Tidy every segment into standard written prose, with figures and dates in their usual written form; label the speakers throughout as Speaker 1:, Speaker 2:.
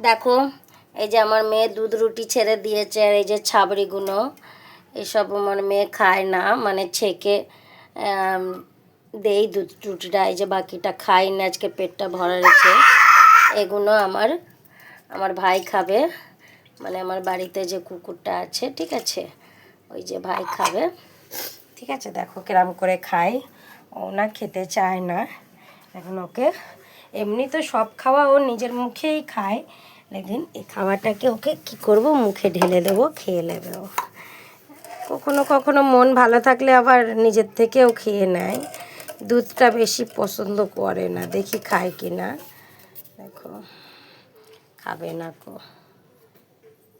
Speaker 1: দেখো এই যে আমার মেয়ে দুধ রুটি ছেড়ে দিয়েছে, আর এই যে ছাবড়িগুলো এসব আমার মেয়ে খায় না, মানে ছেঁকে দেই দুধ রুটিটা। এই যে বাকিটা খাই না, আজকে পেটটা ভরা রেখে। এগুলো আমার ভাই খাবে, মানে আমার বাড়িতে যে কুকুরটা আছে, ঠিক আছে, ওই যে ভাই খাবে, ঠিক আছে। দেখো কিরম করে খাই, ও না খেতে চায় না এখন। ওকে এমনি তো সব খাওয়া ও নিজের মুখেই খায়, লেকিন এই খাওয়াটাকে ওকে কি করব, মুখে ঢেলে দেবো, খেয়ে নেবে ও। কখনো কখনো মন ভালো থাকলে আবার নিজের থেকেও খেয়ে নেয়। দুধটা বেশি পছন্দ করে না, দেখি খায় কি না। দেখো খাবে না কো,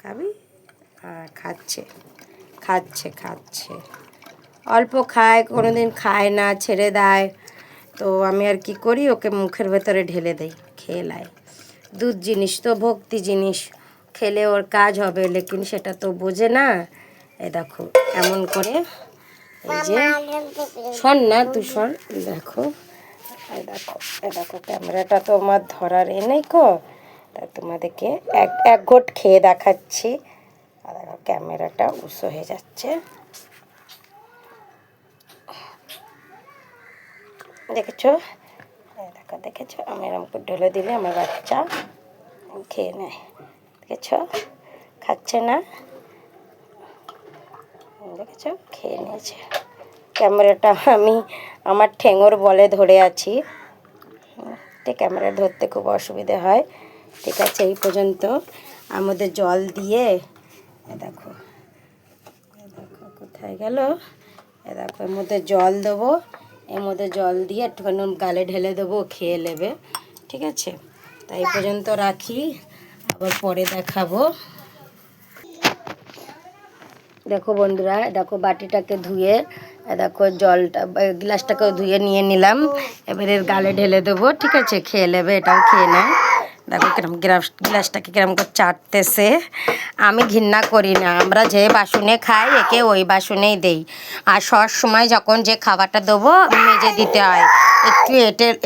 Speaker 1: খাবি? হ্যাঁ খাচ্ছে খাচ্ছে খাচ্ছে, অল্প খায়, কোনো দিন খায় না, ছেড়ে দেয়। তো আমি আর কি করি, ওকে মুখের ভেতরে ঢেলে দেই, খেয়ে লাই। দুধ জিনিস তো ভক্তি জিনিস, খেলে ওর কাজ হবে, লেকিন সেটা তো বোঝে না। এ দেখো এমন করে, এই যে শোন না তুই শোন, দেখো এ দেখো ক্যামেরাটা তো আমার ধরার নেই কো, তা তোমাদেরকে এক ঘট খেয়ে দেখাচ্ছি। আর দেখো ক্যামেরাটা উঁচু হয়ে যাচ্ছে, দেখেছো? দেখো দেখেছো, আমি এরকম করে ঢেলে দিলে আমার বাচ্চা খেয়ে নেয়, দেখেছো? খাচ্ছে না, দেখেছো? খেয়ে নিয়েছে। ক্যামেরাটা আমি আমার ঠেঙর বলে ধরে আছি, তো ক্যামেরা ধরতে খুব অসুবিধে হয়। ঠিক আছে, এই পর্যন্ত আমাদের জল দিয়ে, দেখো দেখো কোথায় গেল, দেখো এর মধ্যে জল দেবো, এর মধ্যে জল দিয়ে একটুখানি গালে ঢেলে দেবো, খেয়ে নেবে, ঠিক আছে। তাই পর্যন্ত রাখি, আবার পরে দেখাবো। দেখো বন্ধুরা, দেখো বাটিটাকে ধুয়ে, দেখো জলটা গ্লাসটাকেও ধুয়ে নিয়ে নিলাম, এবারে গালে ঢেলে দেবো, ঠিক আছে, খেয়ে নেবে, এটাও খেয়ে নেয়। দেখো কিরম গ্লাসটাকে কিরম করে চাটতেছে। আমি ঘৃণা করি না, আমরা যে বাসনে খাই একে ওই বাসনেই দেই, আর সব সময় যখন যে খাবারটা দেবো মেজে দিতে হয়। একটু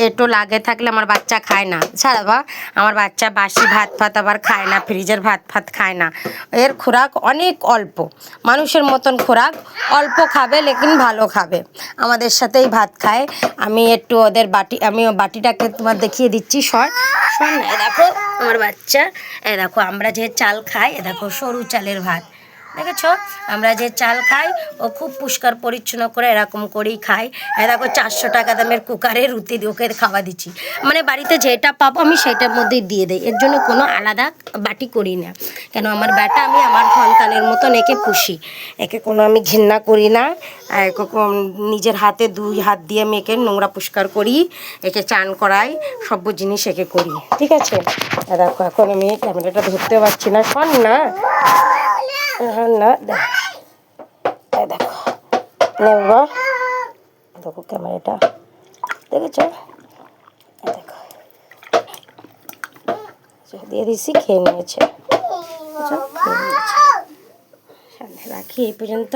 Speaker 1: এটো লাগে থাকলে আমার বাচ্চা খায় না, ছাড়া বা আমার বাচ্চা বাসি ভাত ফাত আবার খায় না, ফ্রিজের ভাত ফাত খায় না। এর খোরাক অনেক অল্প, মানুষের মতন খোরাক অল্প খাবে, লেকিন ভালো খাবে, আমাদের সাথেই ভাত খায়। আমি একটু ওদের আমি বাটিটাকে তোমার দেখিয়ে দিচ্ছি, শোন না, দেখো আমার বাচ্চা, দেখো আমরা যে চাল খাই, দেখো সরু চালের ভাত, দেখেছো? আমরা যে চাল খাই ও খুব পরিষ্কার পরিচ্ছন্ন করে এরকম করেই খাই। দেখো 400 টাকা দামের কুকারে রুটি ওকে খাওয়া দিচ্ছি, মানে বাড়িতে যেটা পাবো আমি সেটার মধ্যেই দিয়ে দিই, এর জন্য কোনো আলাদা বাটি করি না। কেন আমার বেটা, আমি আমার সন্তানের মতন একে পুষি, একে কোনো আমি ঘৃণা করি না। নিজের হাতে 2 হাত দিয়ে আমি একে নোংরা পরিষ্কার করি, একে চান করাই, সব জিনিস একে করি, ঠিক আছে। দেখো এখন আমি ক্যামেরাটা ধরতে পারছি না, শোন না না, দেখো নেব, দেখো ক্যামেরাটা, দেখেছো? দেখো দিয়ে দিছি, খেয়ে নিয়েছে, খেয়ে নিয়েছে। রাখি এই পর্যন্ত।